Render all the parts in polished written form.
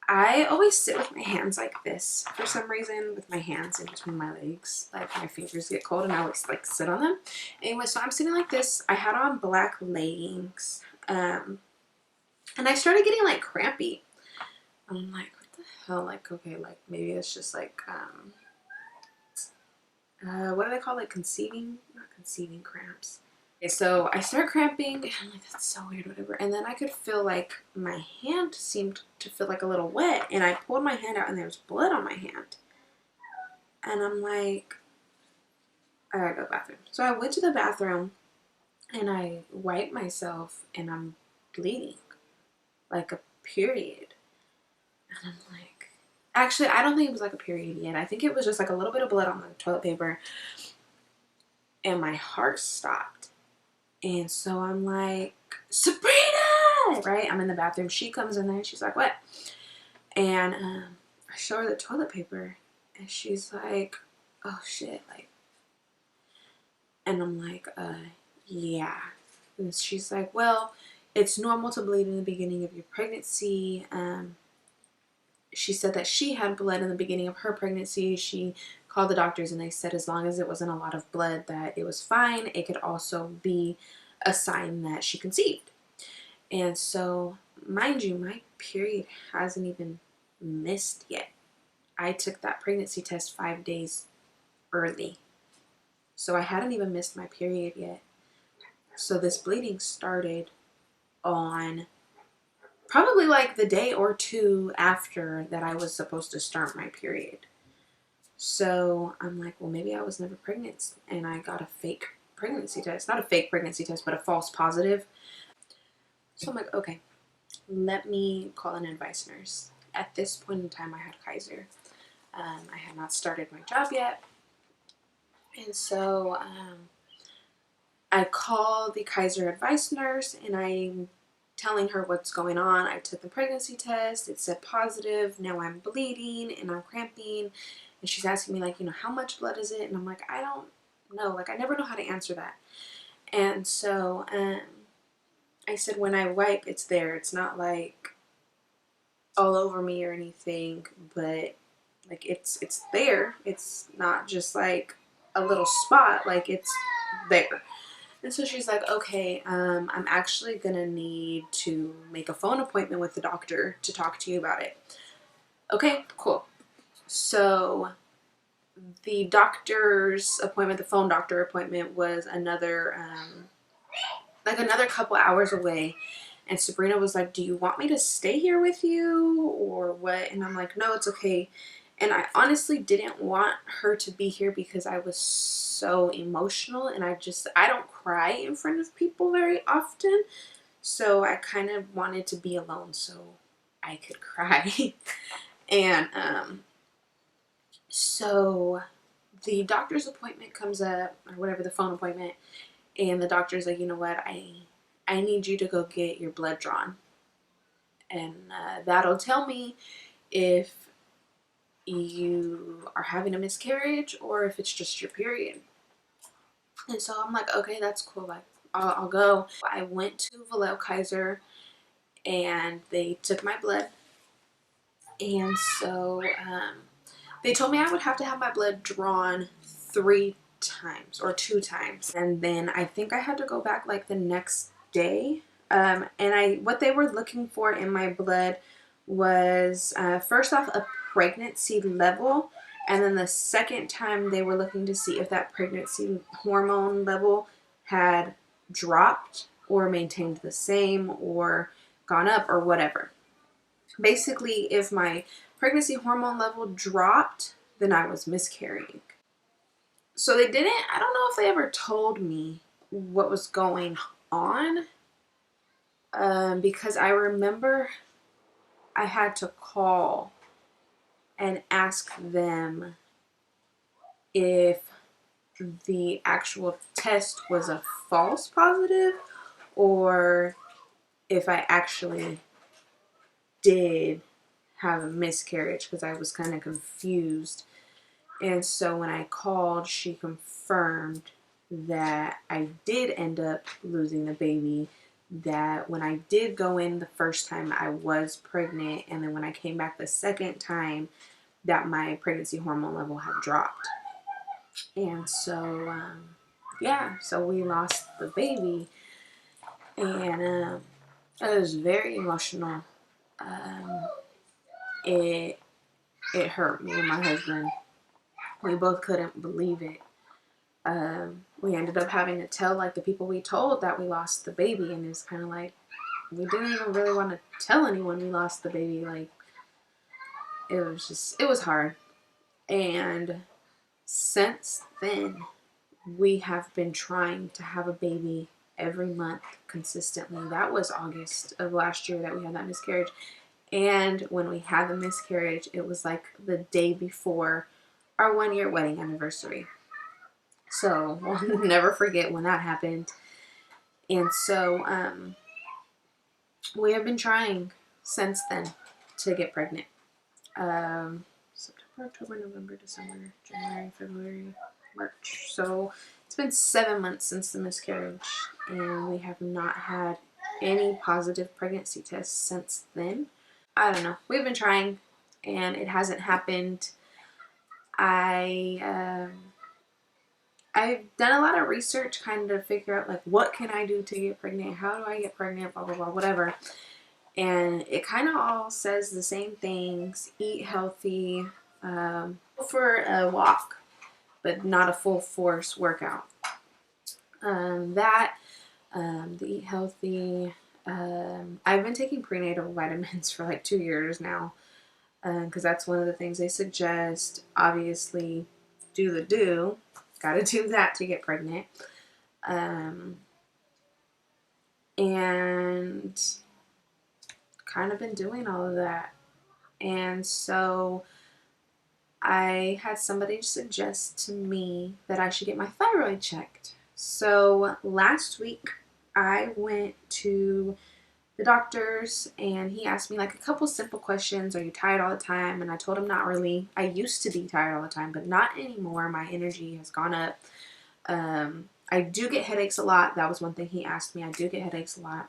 I always sit with my hands like this for some reason, with my hands in between my legs. Like my fingers get cold and I always like sit on them. Anyway, so I'm sitting like this. I had on black leggings. And I started getting like crampy. I'm like, what the hell? Like, okay, like maybe it's just like, what do they call it? Conceiving? Not conceiving cramps. Okay, so I start cramping and I'm like, that's so weird, whatever. And then I could feel like my hand seemed to feel like a little wet. And I pulled my hand out and there was blood on my hand. And I'm like, I gotta go to the bathroom. So I went to the bathroom and I wiped myself and I'm bleeding like a period. And I'm like, actually, I don't think it was like a period yet. I think it was just like a little bit of blood on the toilet paper. And my heart stopped. And so I'm like, Sabrina! Right? I'm in the bathroom. She comes in there and she's like, what? And I show her the toilet paper. And she's like, oh shit. Like, and I'm like, yeah. And she's like, well, it's normal to bleed in the beginning of your pregnancy. She said that she had blood in the beginning of her pregnancy. She called the doctors and they said as long as it wasn't a lot of blood that it was fine. It could also be a sign that she conceived. And so, mind you, my period hasn't even missed yet. I took that pregnancy test 5 days early. So I hadn't even missed my period yet. So this bleeding started on probably like the day or two after that I was supposed to start my period. So I'm like, well, maybe I was never pregnant and I got a fake pregnancy test. Not a fake pregnancy test, but a false positive. So I'm like, okay, let me call an advice nurse. At this point in time, I had Kaiser. I had not started my job yet. And so I call the Kaiser advice nurse and I'm telling her what's going on. I took the pregnancy test. It said positive. Now I'm bleeding and I'm cramping. And she's asking me like, how much blood is it? And I'm like, I don't know. Like, I never know how to answer that. And so I said, when I wipe, it's there. It's not like all over me or anything, but like it's there. It's not just like a little spot. Like, it's there. And so she's like, okay, I'm actually gonna need to make a phone appointment with the doctor to talk to you about it. Okay, cool. So the doctor's appointment, the phone doctor appointment, was another another couple hours away. And Sabrina was like, do you want me to stay here with you or what? And I'm like, no, it's okay. And I honestly didn't want her to be here because I was so emotional and I don't cry in front of people very often. So I kind of wanted to be alone so I could cry. And so the doctor's appointment comes up, or whatever, the phone appointment, and the doctor's like, you know what, I need you to go get your blood drawn. And that'll tell me if you are having a miscarriage or if it's just your period. And so I'm like, okay, that's cool. Like, I'll go. I went to Vallejo Kaiser and they took my blood. And so they told me I would have to have my blood drawn 3 times or 2 times. And then I think I had to go back like the next day. And what they were looking for in my blood was first off a pregnancy level, and then the second time they were looking to see if that pregnancy hormone level had dropped or maintained the same or gone up or whatever. Basically, if my pregnancy hormone level dropped, then I was miscarrying. So I don't know if they ever told me what was going on, because I remember I had to call and ask them if the actual test was a false positive or if I actually did have a miscarriage, because I was kind of confused. And so when I called, she confirmed that I did end up losing the baby, that when I did go in the first time, I was pregnant, and then when I came back the second time, that my pregnancy hormone level had dropped. And so, yeah, so we lost the baby, and it was very emotional. Um, it hurt me and my husband. We both couldn't believe it. We ended up having to tell like the people we told that we lost the baby, and it was kind of like we didn't even really want to tell anyone we lost the baby. Like it was hard. And since then, we have been trying to have a baby every month consistently. That was August of last year that we had that miscarriage. And when we had the miscarriage, it was like the day before our 1-year wedding anniversary. So we'll never forget when that happened. And so we have been trying since then to get pregnant. September, October, November, December, January, February, March. So it's been 7 months since the miscarriage, and we have not had any positive pregnancy tests since then. I don't know. We've been trying, and it hasn't happened. I've done a lot of research kind of to figure out, like, what can I do to get pregnant? How do I get pregnant? Blah, blah, blah, whatever. And it kind of all says the same things. Eat healthy, for a walk, but not a full force workout. The eat healthy. I've been taking prenatal vitamins for like 2 years now, because that's one of the things they suggest. Obviously, gotta do that to get pregnant. And kind of been doing all of that. And so I had somebody suggest to me that I should get my thyroid checked. So last week I went to the doctor's, and he asked me like a couple simple questions. Are you tired all the time? And I told him not really. I used to be tired all the time, but not anymore. My energy has gone up. I do get headaches a lot. That was one thing he asked me. I do get headaches a lot.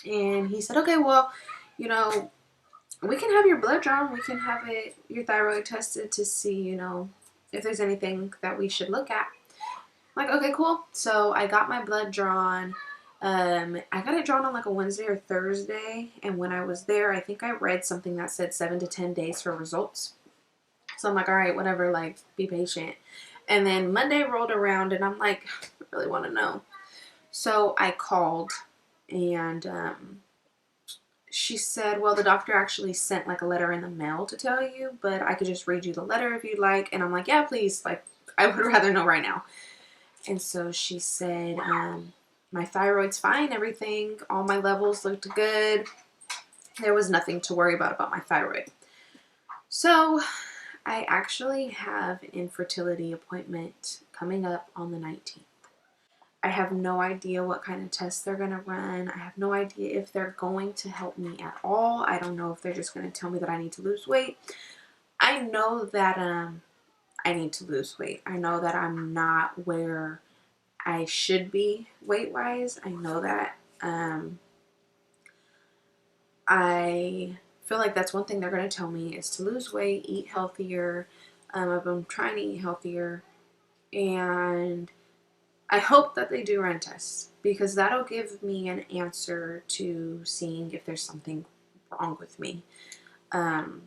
And he said, okay, well, you know, we can have your blood drawn. We can have your thyroid tested to see, you know, if there's anything that we should look at. I'm like, okay, cool. So I got my blood drawn. I got it drawn on like a Wednesday or Thursday. And when I was there, I think I read something that said 7 to 10 days for results. So I'm like, all right, whatever, like, be patient. And then Monday rolled around, and I'm like, I really want to know. So I called, and she said, well, the doctor actually sent like a letter in the mail to tell you, but I could just read you the letter if you'd like. And I'm like, yeah, please. Like, I would rather know right now. And so she said, my thyroid's fine, everything. All my levels looked good. There was nothing to worry about my thyroid. So I actually have an infertility appointment coming up on the 19th. I have no idea what kind of tests they're going to run. I have no idea if they're going to help me at all. I don't know if they're just going to tell me that I need to lose weight. I know that I need to lose weight. I know that I'm not where I should be weight-wise. I know that. I feel like that's one thing they're going to tell me is to lose weight, eat healthier. I've been trying to eat healthier, and I hope that they do run tests, because that'll give me an answer to seeing if there's something wrong with me. And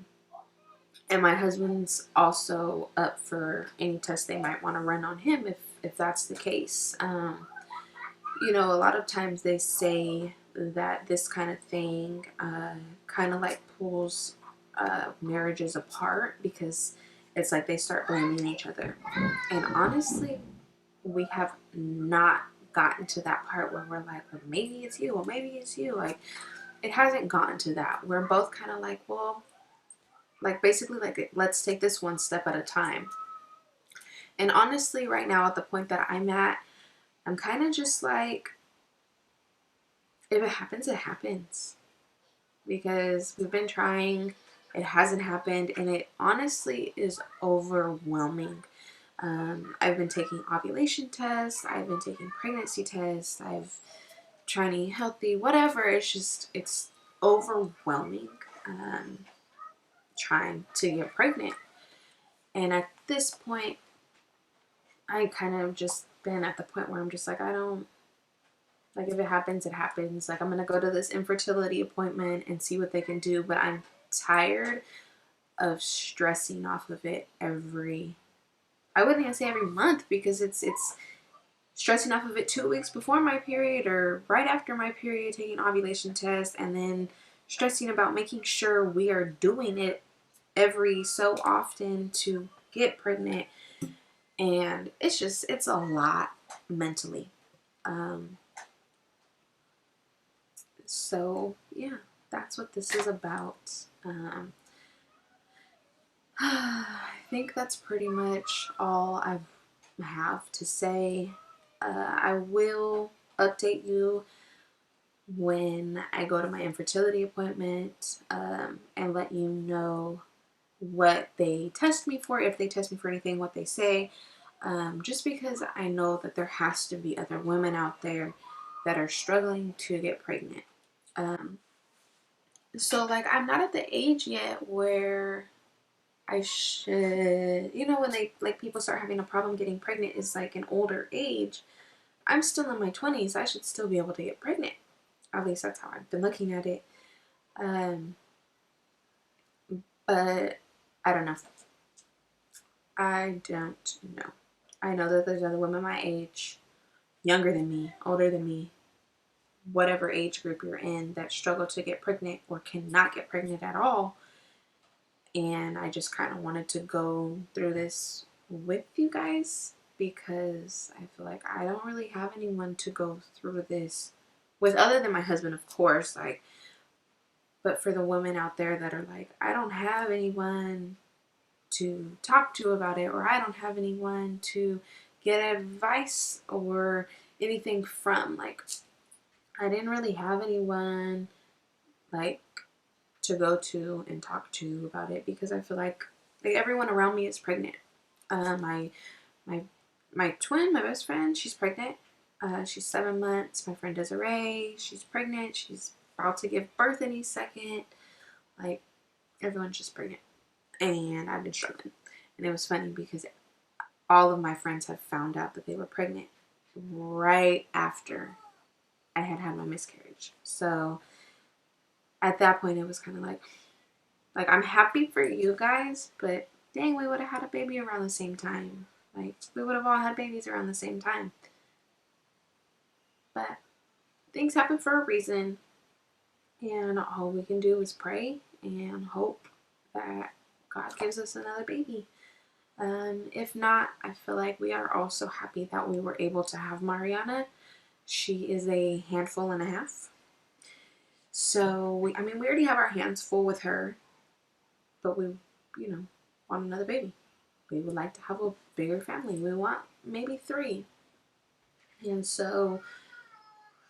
my husband's also up for any test they might want to run on him if that's the case. You know, a lot of times they say that this kind of thing kind of like pulls marriages apart, because it's like they start blaming each other. And honestly, we have not gotten to that part where we're like, well, maybe it's you, well, maybe it's you. Like, it hasn't gotten to that. We're both kind of like, well, like, basically, like, let's take this one step at a time. And honestly, right now, at the point that I'm at, I'm kind of just like, if it happens, it happens. Because we've been trying, it hasn't happened, and it honestly is overwhelming. I've been taking ovulation tests, I've been taking pregnancy tests, I've trying to eat healthy, whatever. It's overwhelming trying to get pregnant. And at this point, I kind of just been at the point where I'm just like, I don't, like, if it happens, it happens. Like, I'm going to go to this infertility appointment and see what they can do. But I'm tired of stressing off of it I wouldn't even say every month, because it's stressing off of it 2 weeks before my period or right after my period, taking ovulation tests, and then stressing about making sure we are doing it every so often to get pregnant. And it's a lot mentally. So yeah, that's what this is about. I think that's pretty much all I have to say. I will update you when I go to my infertility appointment, and let you know what they test me for, if they test me for anything, what they say. Just because I know that there has to be other women out there that are struggling to get pregnant. So like, I'm not at the age yet where I should, when they, like, people start having a problem getting pregnant is like an older age. I'm still in my 20s. I should still be able to get pregnant. At least that's how I've been looking at it. But I don't know. I don't know. I know that there's other women my age, younger than me, older than me, whatever age group you're in, that struggle to get pregnant or cannot get pregnant at all. And I just kind of wanted to go through this with you guys, because I feel like I don't really have anyone to go through this with, other than my husband, of course. Like, but for the women out there that are like, I don't have anyone to talk to about it, or I don't have anyone to get advice or anything from. Like, I didn't really have anyone like to go to and talk to about it, because I feel like everyone around me is pregnant. My twin, my best friend, she's pregnant. She's 7 months. My friend Desiree, she's pregnant. She's about to give birth any second. Like, everyone's just pregnant. And I've been struggling. And it was funny because all of my friends have found out that they were pregnant right after I had had my miscarriage. So at that point, it was kind of like I'm happy for you guys, but dang, we would have had a baby around the same time. Like, we would have all had babies around the same time. But things happen for a reason, and all we can do is pray and hope that God gives us another baby. If not, I feel like we are also happy that we were able to have Mariana. She is a handful and a half. So, we already have our hands full with her, but we, want another baby. We would like to have a bigger family. We want maybe 3. And so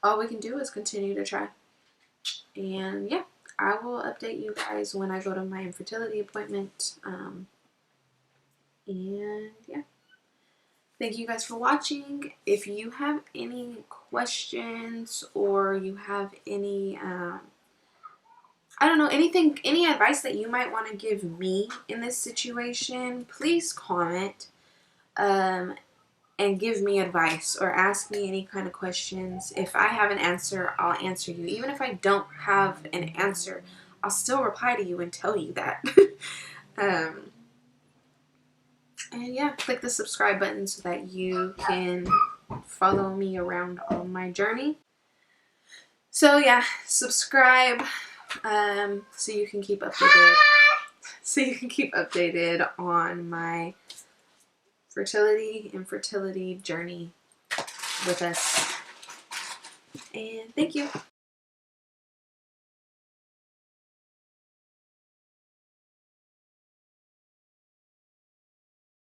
all we can do is continue to try. And yeah, I will update you guys when I go to my infertility appointment. And yeah, thank you guys for watching. If you have any questions, or you have any, I don't know, any advice that you might want to give me in this situation, please comment and give me advice, or ask me any kind of questions. If I have an answer, I'll answer you. Even if I don't have an answer, I'll still reply to you and tell you that. And yeah, click the subscribe button so that you can follow me around on my journey. So yeah, subscribe so you can keep updated on my infertility journey with us. And thank you.